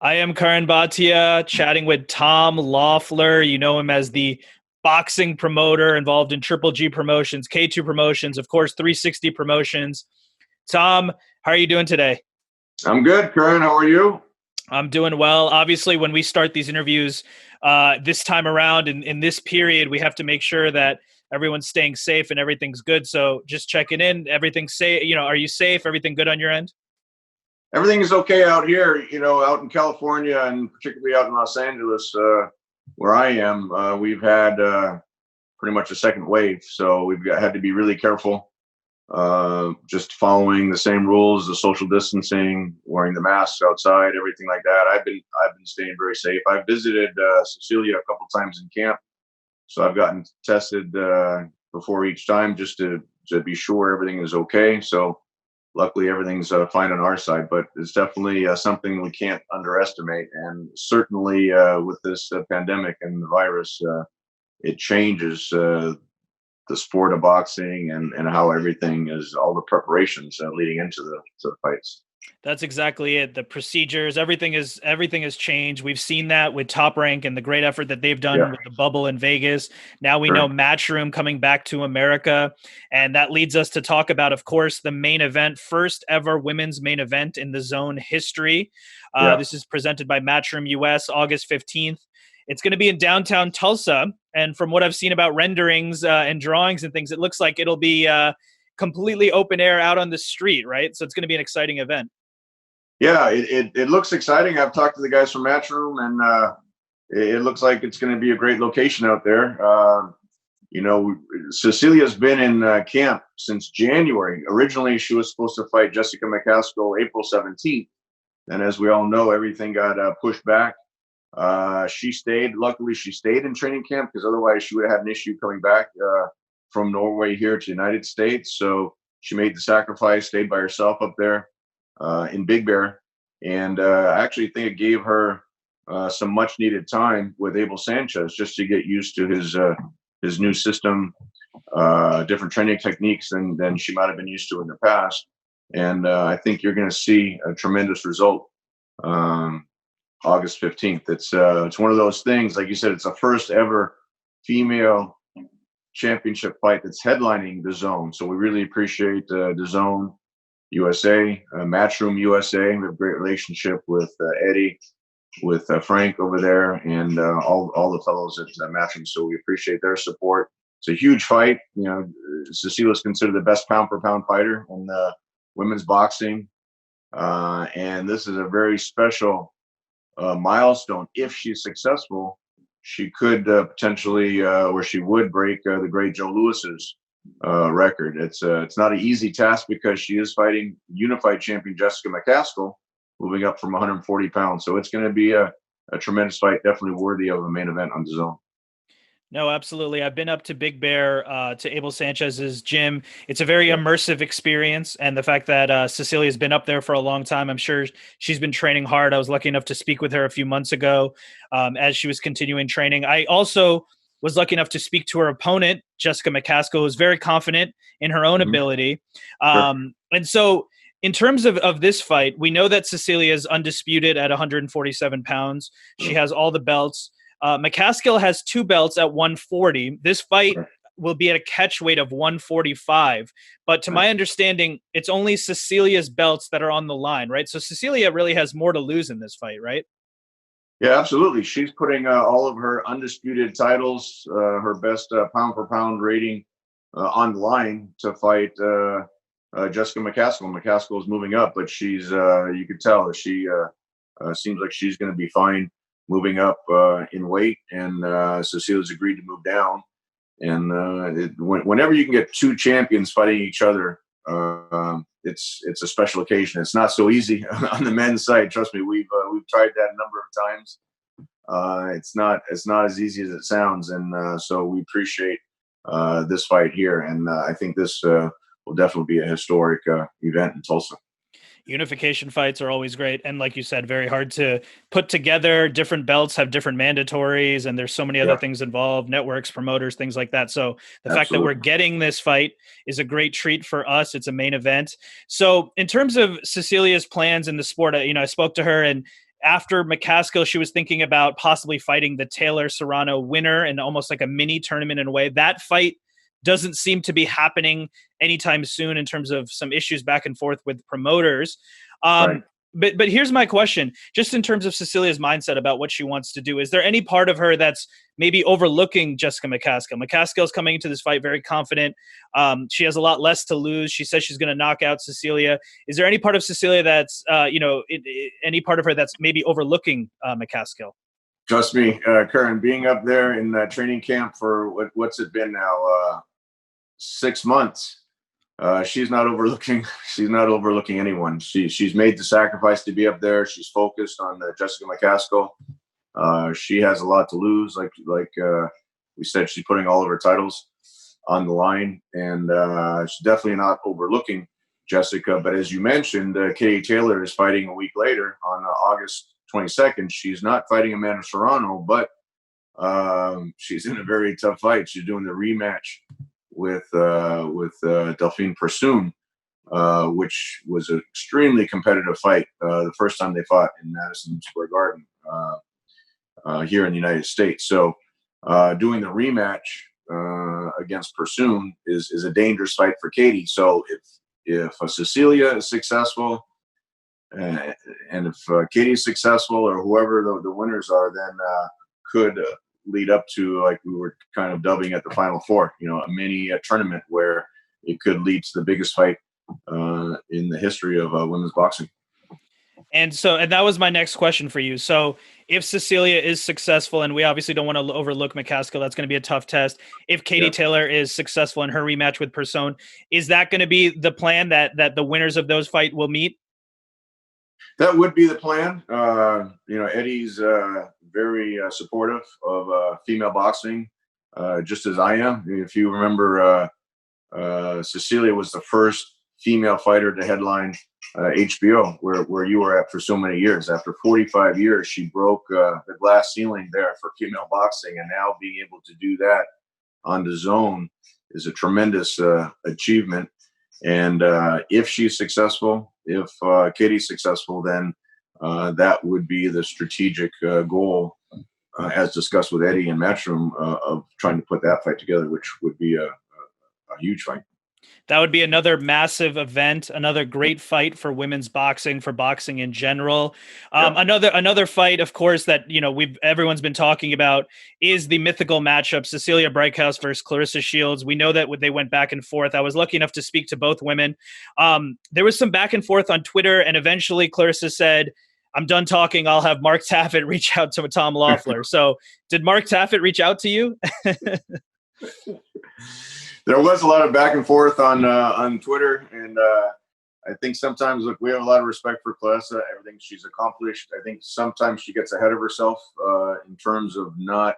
I am Curran Bhatia, chatting with Tom Loeffler. You know him as the boxing promoter involved in Triple G Promotions, K2 Promotions, of course, 360 Promotions. Tom, how are you doing today? I'm good, Curran. How are you? I'm doing well. Obviously, when we start these interviews this time around in this period, we have to make sure that everyone's staying safe and everything's good. So just checking in, everything's safe. Are you safe? Everything good on your end? Everything is okay out here, out in California and particularly out in Los Angeles, where I am. We've had pretty much a second wave, so had to be really careful. Just following the same rules, the social distancing, wearing the masks outside, everything like that. I've been staying very safe. I've visited Cecilia a couple times in camp, so I've gotten tested before each time just to be sure everything is okay. So luckily everything's fine on our side, but it's definitely something we can't underestimate. And certainly with this pandemic and the virus, it changes the sport of boxing and how everything is, all the preparations leading into the fights. That's exactly it. The procedures, everything has changed. We've seen that with Top Rank and the great effort that they've done with the bubble in Vegas. Now we know Matchroom coming back to America. And that leads us to talk about, of course, the main event, first ever women's main event in the zone history. This is presented by Matchroom US, August 15th. It's going to be in downtown Tulsa. And from what I've seen about renderings and drawings and things, it looks like it'll be completely open air out on the street, right? So it's going to be an exciting event. Yeah, it looks exciting. I've talked to the guys from Matchroom, and it looks like it's going to be a great location out there. Cecilia's been in camp since January. Originally, she was supposed to fight Jessica McCaskill April 17th. And as we all know, everything got pushed back. She stayed. Luckily, she stayed in training camp because otherwise she would have had an issue coming back from Norway here to the United States. So she made the sacrifice, stayed by herself up there in Big Bear. And I actually think it gave her some much needed time with Abel Sanchez just to get used to his new system, different training techniques than she might have been used to in the past. And I think you're going to see a tremendous result August 15th. It's one of those things, like you said, it's the first ever female championship fight that's headlining the zone. So we really appreciate the zone USA, Matchroom USA. We have a great relationship with Eddie, with Frank over there, and all the fellows at Matchroom. So we appreciate their support. It's a huge fight. Cecilia is considered the best pound for pound fighter in women's boxing. And this is a very special milestone. If she's successful, she could potentially, or she would break the great Joe Louis's record. It's not an easy task because she is fighting unified champion Jessica McCaskill, moving up from 140 pounds. So it's going to be a tremendous fight, definitely worthy of a main event on the zone. No, absolutely. I've been up to Big Bear, to Abel Sanchez's gym. It's a very immersive experience. And the fact that Cecilia's been up there for a long time, I'm sure she's been training hard. I was lucky enough to speak with her a few months ago as she was continuing training. I also was lucky enough to speak to her opponent, Jessica McCaskill, who's very confident in her own ability. And so in terms of this fight, we know that Cecilia is undisputed at 147 pounds. She has all the belts. McCaskill has 2 belts at 140. This fight will be at a catch weight of 145. But to my understanding, it's only Cecilia's belts that are on the line, right? So Cecilia really has more to lose in this fight, right? Yeah, absolutely. She's putting all of her undisputed titles, her best pound for pound rating on the line to fight Jessica McCaskill. McCaskill is moving up, but she's, you could tell that she seems like she's going to be fine moving up in weight, and Cecilia's agreed to move down. And whenever you can get 2 champions fighting each other, it's a special occasion. It's not so easy on the men's side. Trust me, we've tried that a number of times. It's not as easy as it sounds, and so we appreciate this fight here. And I think this will definitely be a historic event in Tulsa. Unification fights are always great. And like you said, very hard to put together. Different belts have different mandatories, and there's so many other things involved, networks, promoters, things like that. So the fact that we're getting this fight is a great treat for us. It's a main event. So in terms of Cecilia's plans in the sport, I spoke to her, and after McCaskill, she was thinking about possibly fighting the Taylor Serrano winner in almost like a mini tournament in a way. That fight doesn't seem to be happening anytime soon in terms of some issues back and forth with promoters. Right. But here's my question, just in terms of Cecilia's mindset about what she wants to do. Is there any part of her that's maybe overlooking Jessica McCaskill? McCaskill's coming into this fight very confident. She has a lot less to lose. She says she's going to knock out Cecilia. Is there any part of Cecilia that's, any part of her that's maybe overlooking McCaskill? Trust me, Curran, being up there in training camp for what's it been now, 6 months. She's not overlooking. She's not overlooking anyone. She's made the sacrifice to be up there. She's focused on Jessica McCaskill. She has a lot to lose. Like we said, she's putting all of her titles on the line, and she's definitely not overlooking Jessica. But as you mentioned, Katie Taylor is fighting a week later on August 22nd. She's not fighting Amanda Serrano, but she's in a very tough fight. She's doing the rematch with Delphine Persoon, which was an extremely competitive fight the first time they fought in Madison Square Garden here in the United States. So doing the rematch against Persoon is a dangerous fight for Katie. So if Cecilia is successful and if Katie is successful, or whoever the winners are, then could lead up to, like we were kind of dubbing at the Final Four, a mini tournament where it could lead to the biggest fight in the history of women's boxing. And that was my next question for you. So if Cecilia is successful, and we obviously don't want to overlook McCaskill, that's going to be a tough test. If Katie Taylor is successful in her rematch with Persoon, is that going to be the plan, that the winners of those fight will meet? That would be the plan. Eddie's very supportive of female boxing, just as I am. If you remember, Cecilia was the first female fighter to headline HBO, where you were at for so many years. After 45 years, she broke the glass ceiling there for female boxing, and now being able to do that on DAZN is a tremendous achievement. And if she's successful, if Katie's successful, then that would be the strategic goal, as discussed with Eddie and Matchroom, of trying to put that fight together, which would be a huge fight. That would be another massive event, another great fight for women's boxing, for boxing in general. Another fight, of course, that everyone's been talking about is the mythical matchup: Cecilia Braekhus versus Claressa Shields. We know that they went back and forth. I was lucky enough to speak to both women. There was some back and forth on Twitter, and eventually Claressa said, "I'm done talking. I'll have Mark Taffet reach out to Tom Loeffler." So, did Mark Taffet reach out to you? There was a lot of back and forth on Twitter, and I think sometimes, look, we have a lot of respect for Claressa, everything she's accomplished. I think sometimes she gets ahead of herself in terms of not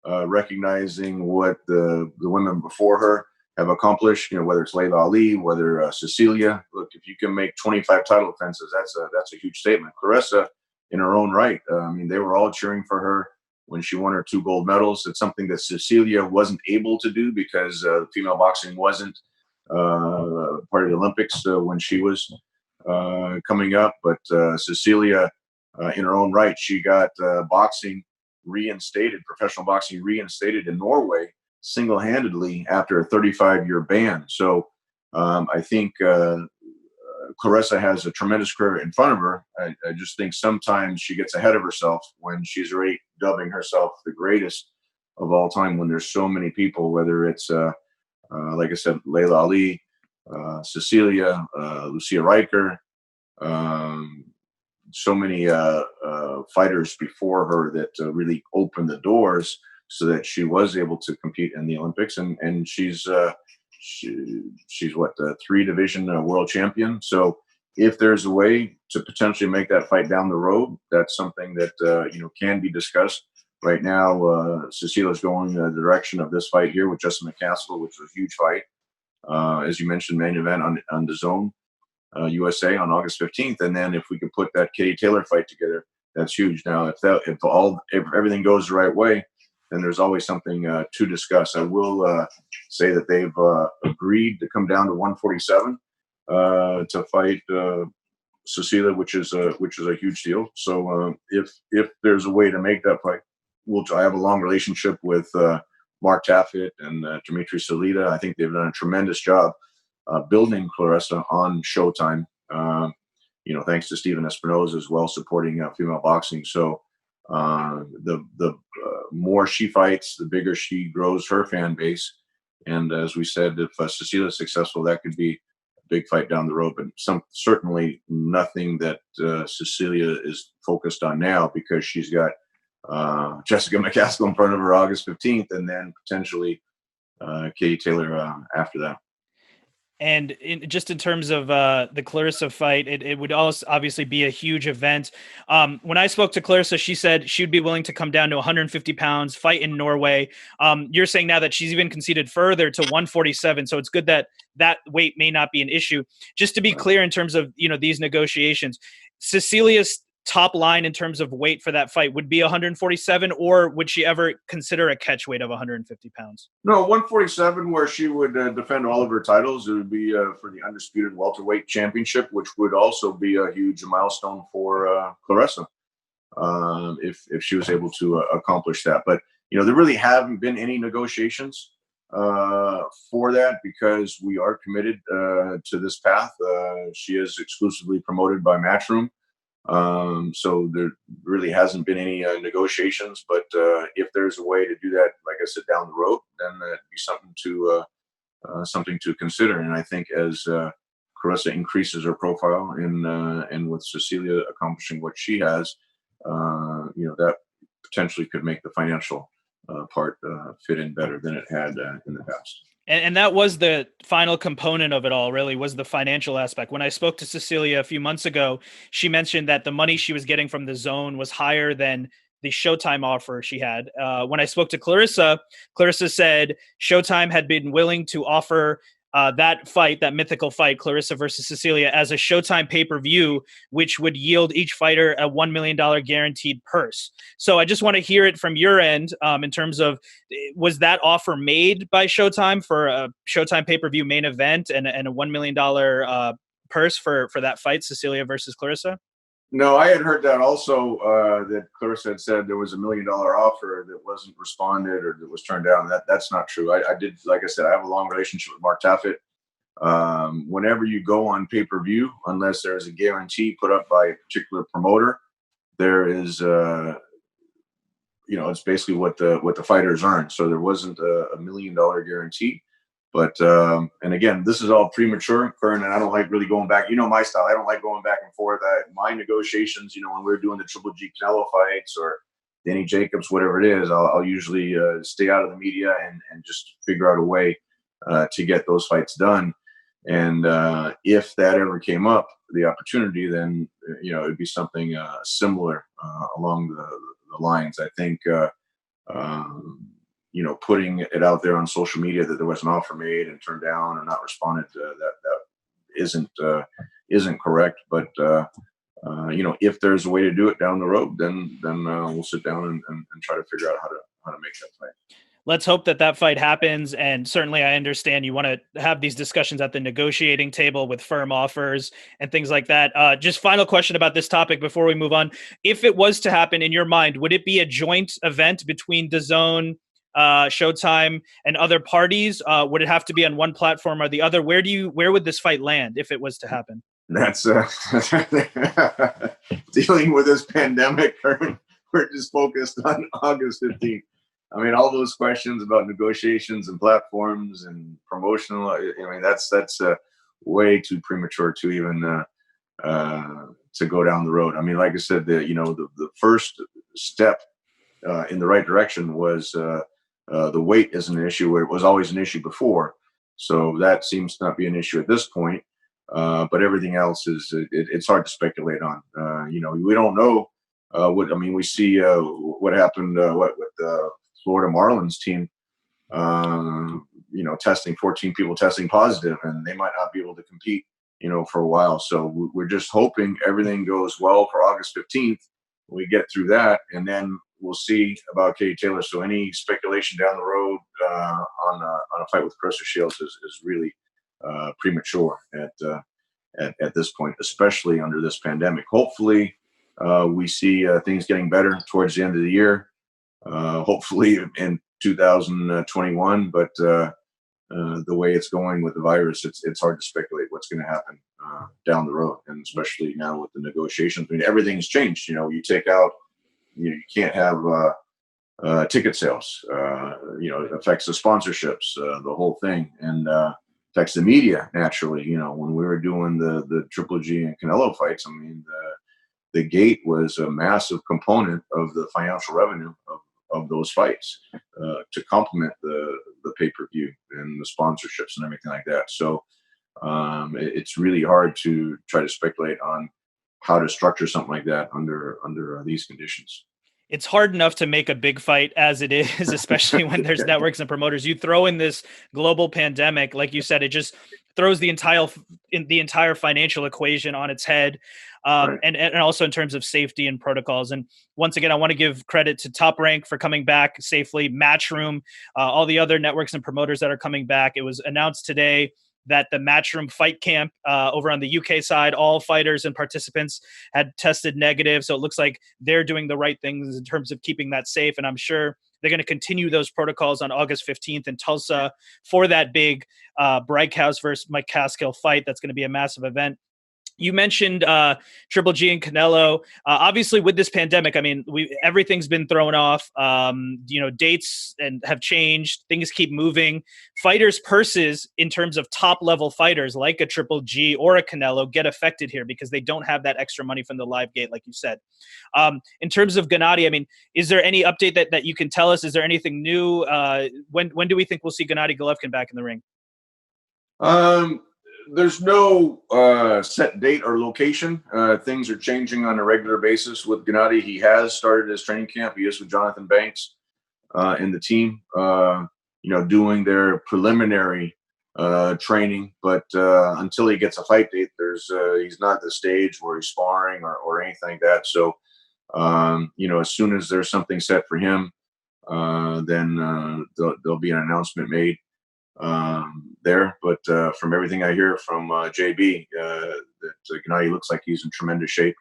recognizing what the women before her have accomplished. Whether it's Layla Ali, whether Cecilia. Look, if you can make 25 title defenses, that's a huge statement. Claressa, in her own right, they were all cheering for her when she won her 2 gold medals. It's something that Cecilia wasn't able to do because female boxing wasn't part of the Olympics when she was coming up. But Cecilia, in her own right, she got boxing reinstated, professional boxing reinstated in Norway single-handedly after a 35-year ban. So I think Claressa has a tremendous career in front of her. I just think sometimes she gets ahead of herself when she's already dubbing herself the greatest of all time, when there's so many people, whether it's, like I said, Layla Ali, Cecilia, Lucia Riker, so many fighters before her that really opened the doors so that she was able to compete in the Olympics. And she's what, the 3-division world champion. So if there's a way to potentially make that fight down the road, that's something that can be discussed. Right now, Cecilia's going the direction of this fight here with Jessica McCaskill, which was a huge fight. As you mentioned, main event on DAZN USA on August 15th. And then if we can put that Katie Taylor fight together, that's huge. Now, if everything goes the right way, then there's always something to discuss. I will say that they've agreed to come down to 147 to fight Cecilia, which is a huge deal. So if there's a way to make that fight, I have a long relationship with Mark Taffet and Dimitri Salita. I think they've done a tremendous job building Claressa on Showtime. Thanks to Steven Espinoza as well, supporting female boxing. So the more she fights, the bigger she grows her fan base. And as we said, if Cecilia is successful, that could be a big fight down the road. But certainly nothing that Cecilia is focused on now, because she's got Jessica McCaskill in front of her August 15th, and then potentially Katie Taylor after that. And just in terms of the Claressa fight, it would also obviously be a huge event. When I spoke to Claressa, she said she'd be willing to come down to 150 pounds, fight in Norway. You're saying now that she's even conceded further to 147. So it's good that that weight may not be an issue. Just to be clear in terms of, these negotiations, Cecilia's top line in terms of weight for that fight would be 147, or would she ever consider a catch weight of 150 pounds? No, 147, where she would defend all of her titles. It would be for the undisputed welterweight championship, which would also be a huge milestone for Claressa if she was able to accomplish that. But there really haven't been any negotiations for that, because we are committed to this path. She is exclusively promoted by Matchroom. So there really hasn't been any negotiations, but if there's a way to do that, like I said, down the road, then that'd be something to consider. And I think as Claressa increases her profile and with Cecilia accomplishing what she has, that potentially could make the financial part fit in better than it had in the past. And that was the final component of it all, really, was the financial aspect. When I spoke to Cecilia a few months ago, she mentioned that the money she was getting from the Zone was higher than the Showtime offer she had. When I spoke to Claressa, Claressa said Showtime had been willing to offer that fight, that mythical fight, Claressa versus Cecilia, as a Showtime pay-per-view, which would yield each fighter a $1 million guaranteed purse. So I just want to hear it from your end in terms of, was that offer made by Showtime for a Showtime pay-per-view main event and a $1 million purse for that fight, Cecilia versus Claressa? No, I had heard that also, that Claressa had said there was $1 million offer that wasn't responded or that was turned down. That's not true. I did, like I said, I have a long relationship with Mark Taffet. Whenever you go on pay-per-view, unless there's a guarantee put up by a particular promoter, there is, it's basically what the fighters earn. So there wasn't a $1 million guarantee. But, and again, this is all premature, Curran, and I don't like really going back. My style. I don't like going back and forth. My negotiations, when we're doing the Triple G Canelo fights or Danny Jacobs, whatever it is, I'll usually stay out of the media and just figure out a way to get those fights done. And if that ever came up, the opportunity, then, it'd be something similar along the lines. I think, putting it out there on social media that there was an offer made and turned down and not responded to, that isn't correct. But if there's a way to do it down the road, then we'll sit down and try to figure out how to make that fight. Let's hope that fight happens. And certainly I understand you want to have these discussions at the negotiating table with firm offers and things like that. Just final question about this topic before we move on. If it was to happen, in your mind, would it be a joint event between DAZN, Showtime, and other parties? Would it have to be on one platform or the other? Where would this fight land if it was to happen? That's dealing with this pandemic. We're just focused on August 15th. I mean, all those questions about negotiations and platforms and promotional, that's way too premature to even to go down the road. I mean, like I said, the first step in the right direction was the weight isn't an issue, where it was always an issue before. So that seems to not be an issue at this point. But everything else it's hard to speculate on. We don't know we see what happened with the Florida Marlins team, testing 14 people testing positive, and they might not be able to compete, for a while. So we're just hoping everything goes well for August 15th. We get through that, and then we'll see about Katie Taylor. So any speculation down the road on a fight with Claressa Shields is really premature at this point, especially under this pandemic. Hopefully, we see things getting better towards the end of the year. Hopefully in 2021, but the way it's going with the virus, it's hard to speculate what's going to happen down the road, and especially now with the negotiations. I mean, everything's changed. You take out, you can't have ticket sales. It affects the sponsorships, the whole thing, and affects the media naturally. When we were doing the Triple G and Canelo fights, I mean, the gate was a massive component of the financial revenue of those fights to complement the pay-per-view and the sponsorships and everything like that. So it's really hard to try to speculate on how to structure something like that under these conditions. It's hard enough to make a big fight as it is, especially when there's networks and promoters. You throw in this global pandemic, like you said, it just throws the entire financial equation on its head. Right. And also in terms of safety and protocols. And once again, I want to give credit to Top Rank for coming back safely, Matchroom, all the other networks and promoters that are coming back. It was announced today that the Matchroom fight camp over on the UK side, all fighters and participants had tested negative. So it looks like they're doing the right things in terms of keeping that safe. And I'm sure they're going to continue those protocols on August 15th in Tulsa for that big Braekhus versus Mike Caskill fight. That's going to be a massive event. You mentioned Triple G and Canelo. Obviously, with this pandemic, I mean, everything's been thrown off. Dates have changed. Things keep moving. Fighters' purses, in terms of top-level fighters like a Triple G or a Canelo, get affected here because they don't have that extra money from the live gate, like you said. In terms of Gennady, I mean, is there any update that you can tell us? Is there anything new? When do we think we'll see Gennady Golovkin back in the ring? There's no set date or location. Things are changing on a regular basis with Gennady. He has started his training camp. He is with Jonathan Banks and the team, doing their preliminary training. But until he gets a fight date, he's not at the stage where he's sparring or anything like that. So, as soon as there's something set for him, then there'll be an announcement made there. But from everything I hear from JB, that Gennady looks like he's in tremendous shape.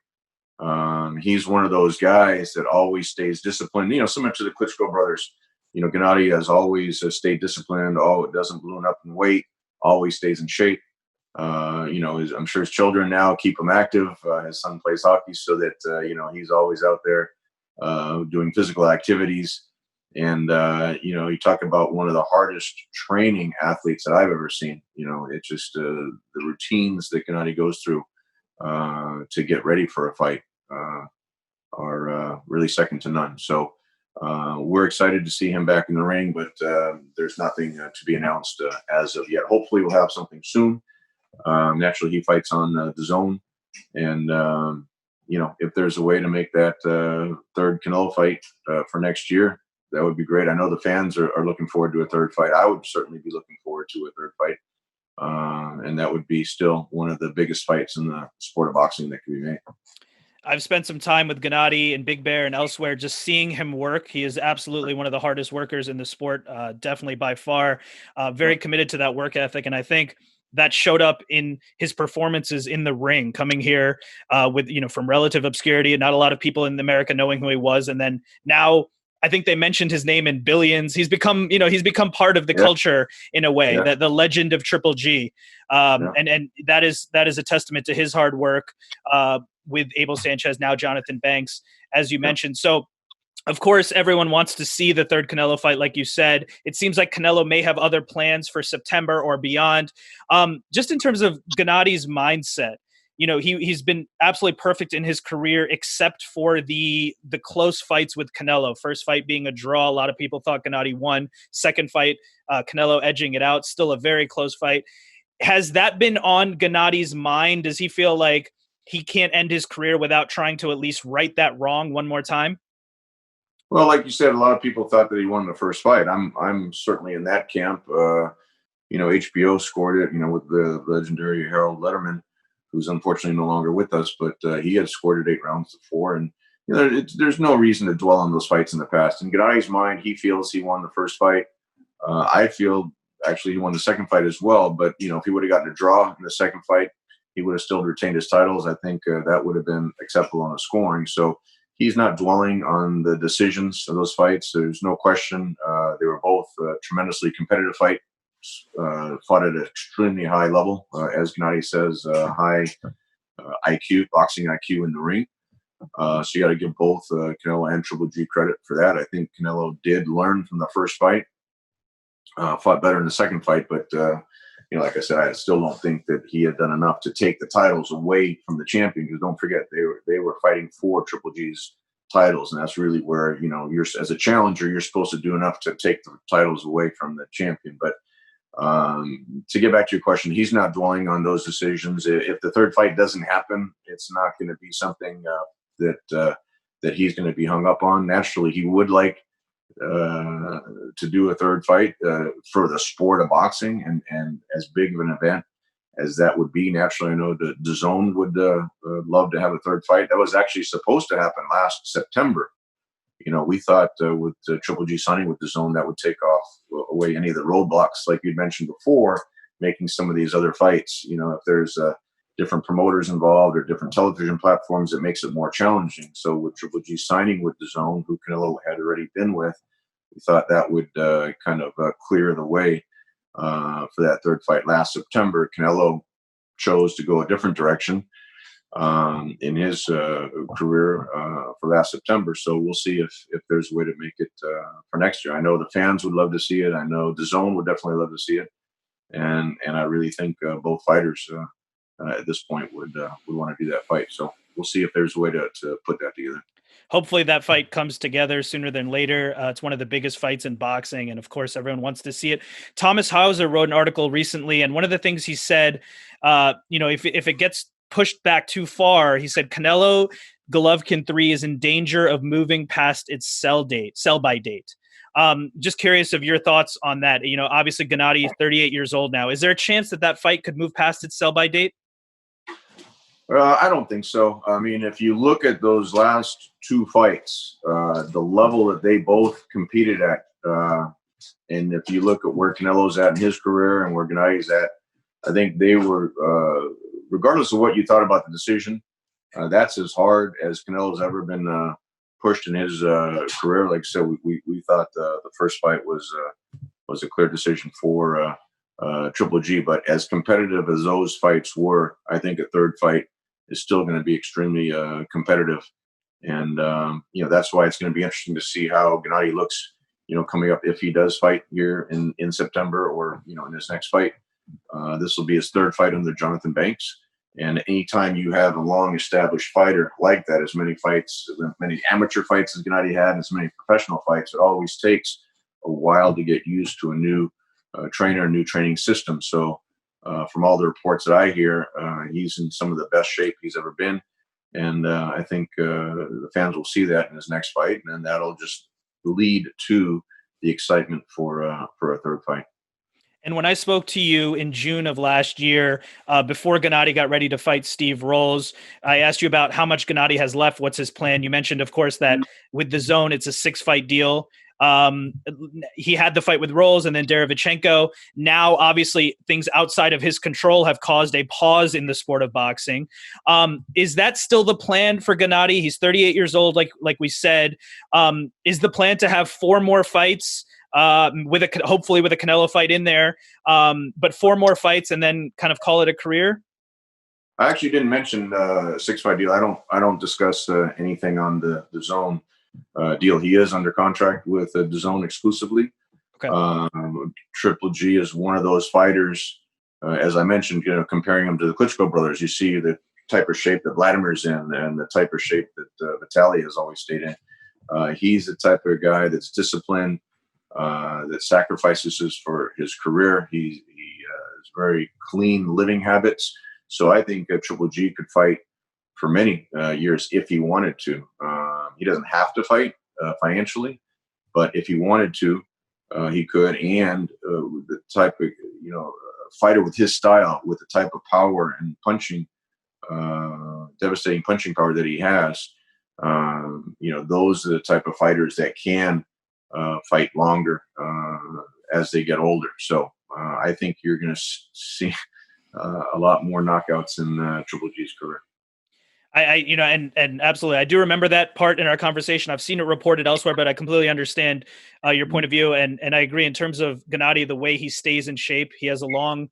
He's one of those guys that always stays disciplined, similar to the Klitschko brothers. Gennady has always stayed disciplined. It doesn't balloon up in weight, always stays in shape. I'm sure his children now keep him active. His son plays hockey, so that, he's always out there doing physical activities. And, you talk about one of the hardest training athletes that I've ever seen. It's just the routines that Gennady goes through to get ready for a fight are really second to none. So we're excited to see him back in the ring, but there's nothing to be announced as of yet. Hopefully we'll have something soon. Naturally, he fights on the Zone. And, if there's a way to make that third Canelo fight for next year, that would be great. I know the fans are looking forward to a third fight. I would certainly be looking forward to a third fight. And that would be still one of the biggest fights in the sport of boxing that could be made. I've spent some time with Gennady and Big Bear and elsewhere, just seeing him work. He is absolutely one of the hardest workers in the sport, definitely by far, very committed to that work ethic. And I think that showed up in his performances in the ring, coming here with, from relative obscurity and not a lot of people in America knowing who he was. And then now, I think they mentioned his name in billions. He's become part of the culture in a way, that the legend of Triple G. And that is a testament to his hard work with Abel Sanchez, now Jonathan Banks, as you mentioned. So, of course, everyone wants to see the third Canelo fight, like you said. It seems like Canelo may have other plans for September or beyond. Just in terms of Gennady's mindset, he's been absolutely perfect in his career, except for the close fights with Canelo. First fight being a draw. A lot of people thought Gennady won. Second fight, Canelo edging it out. Still a very close fight. Has that been on Gennady's mind? Does he feel like he can't end his career without trying to at least right that wrong one more time? Well, like you said, a lot of people thought that he won the first fight. I'm certainly in that camp. HBO scored it, with the legendary Harold Letterman, who's unfortunately no longer with us, but he had scored it 8 rounds to 4. And there's no reason to dwell on those fights in the past. In Gennady's mind, he feels he won the first fight. I feel actually he won the second fight as well. But if he would have gotten a draw in the second fight, he would have still retained his titles. I think that would have been acceptable on the scoring. So he's not dwelling on the decisions of those fights. There's no question. They were both tremendously competitive fights, fought at an extremely high level. As Gennady says, high IQ, boxing IQ in the ring. So you got to give both Canelo and Triple G credit for that. I think Canelo did learn from the first fight, fought better in the second fight, but like I said, I still don't think that he had done enough to take the titles away from the champion. Because don't forget, they were fighting for Triple G's titles, and that's really where you're, as a challenger, you're supposed to do enough to take the titles away from the champion. But to get back to your question, he's not dwelling on those decisions. If the third fight doesn't happen, it's not going to be something that he's going to be hung up on. Naturally, he would like to do a third fight for the sport of boxing, and as big of an event as that would be. Naturally, I know the DAZN would love to have a third fight. That was actually supposed to happen last September. We thought with Triple G signing with DAZN, that would take away any of the roadblocks, like you'd mentioned before, making some of these other fights. If there's different promoters involved or different television platforms, it makes it more challenging. So with Triple G signing with DAZN, who Canelo had already been with, we thought that would kind of clear the way for that third fight last September. Canelo chose to go a different direction in his career for last September. So we'll see if there's a way to make it for next year. I know the fans would love to see it. I know DAZN would definitely love to see it. And I really think both fighters at this point would want to do that fight. So we'll see if there's a way to put that together. Hopefully that fight comes together sooner than later. It's one of the biggest fights in boxing, and of course, everyone wants to see it. Thomas Hauser wrote an article recently, and one of the things he said, if it gets pushed back too far, he said Canelo Golovkin 3 is in danger of moving past its sell-by date. Just curious of your thoughts on that. Obviously Gennady is 38 years old now. Is there a chance that fight could move past its sell-by date? I don't think so. I mean, if you look at those last two fights, the level that they both competed at, and if you look at where Canelo's at in his career and where Gennady's at, I think they were, regardless of what you thought about the decision, that's as hard as Canelo's ever been pushed in his career. Like I said, we thought the first fight was a clear decision for Triple G. But as competitive as those fights were, I think a third fight is still going to be extremely competitive. And, that's why it's going to be interesting to see how Gennady looks, coming up, if he does fight here in September or, in his next fight. This will be his third fight under Jonathan Banks. And anytime you have a long-established fighter like that, as many amateur fights as Gennady had, and as many professional fights, it always takes a while to get used to a new trainer, a new training system. So from all the reports that I hear, he's in some of the best shape he's ever been. And I think the fans will see that in his next fight, and then that'll just lead to the excitement for a third fight. And when I spoke to you in June of last year, before Gennady got ready to fight Steve Rolls, I asked you about how much Gennady has left. What's his plan? You mentioned, of course, that with DAZN, it's a 6-fight deal. He had the fight with Rolls and then Derevchenko. Now, obviously, things outside of his control have caused a pause in the sport of boxing. Is that still the plan for Gennady? He's 38 years old, like we said. Is the plan to have 4 more fights? Hopefully with a Canelo fight in there, but 4 more fights and then kind of call it a career? I actually didn't mention 6-fight deal. I don't discuss anything on the DAZN deal. He is under contract with DAZN exclusively. Okay. Triple G is one of those fighters, as I mentioned, comparing him to the Klitschko brothers. You see the type of shape that Vladimir's in and the type of shape that Vitaly has always stayed in. He's the type of guy that's disciplined, that sacrifices for his career. He has very clean living habits. So I think Triple G could fight for many years if he wanted to. He doesn't have to fight financially, but if he wanted to, he could. And the type of fighter with his style, with the type of power and punching, devastating punching power that he has, those are the type of fighters that can fight longer as they get older. So I think you're going to see a lot more knockouts in Triple G's career. You know, and absolutely, I do remember that part in our conversation. I've seen it reported elsewhere, but I completely understand your point of view, and I agree in terms of Gennady, the way he stays in shape. He has a long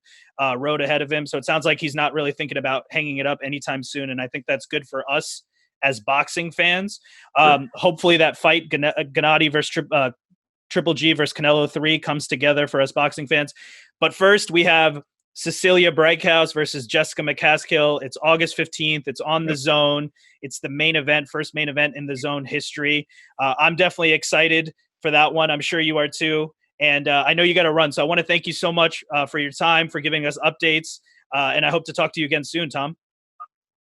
road ahead of him, so it sounds like he's not really thinking about hanging it up anytime soon, and I think that's good for us as boxing fans. Hopefully, that fight Gennady versus Triple G versus Canelo 3 comes together for us boxing fans. But first, we have Cecilia Braekhus versus Jessica McCaskill. It's August 15th. It's on the Zone. It's the main event, first main event in the Zone history. I'm definitely excited for that one. I'm sure you are too. And I know you got to run. So I want to thank you so much for your time, for giving us updates. And I hope to talk to you again soon, Tom.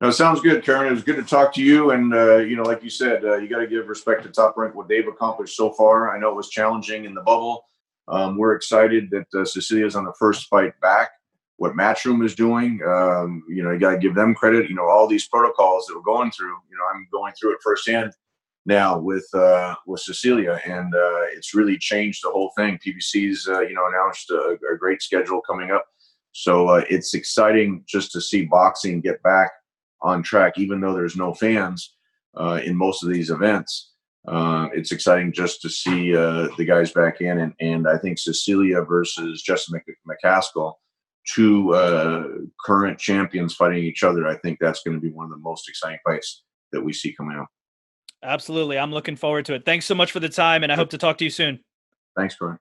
No, sounds good, Curran. It was good to talk to you. And, you know, like you said, you got to give respect to Top Rank, what they've accomplished so far. I know it was challenging in the bubble. We're excited that Cecilia's on the first fight back. What Matchroom is doing, you know, you got to give them credit. You know, all these protocols that we're going through, you know, I'm going through it firsthand now with Cecilia, and it's really changed the whole thing. PBC's, you know, announced a great schedule coming up. So it's exciting just to see boxing get back on track, even though there's no fans in most of these events. It's exciting just to see the guys back in, and I think Cecilia versus Jessica McCaskill, two current champions fighting each other. I think that's going to be one of the most exciting fights that we see coming up. Absolutely. I'm looking forward to it. Thanks so much for the time, and I hope to talk to you soon. Thanks, Curran.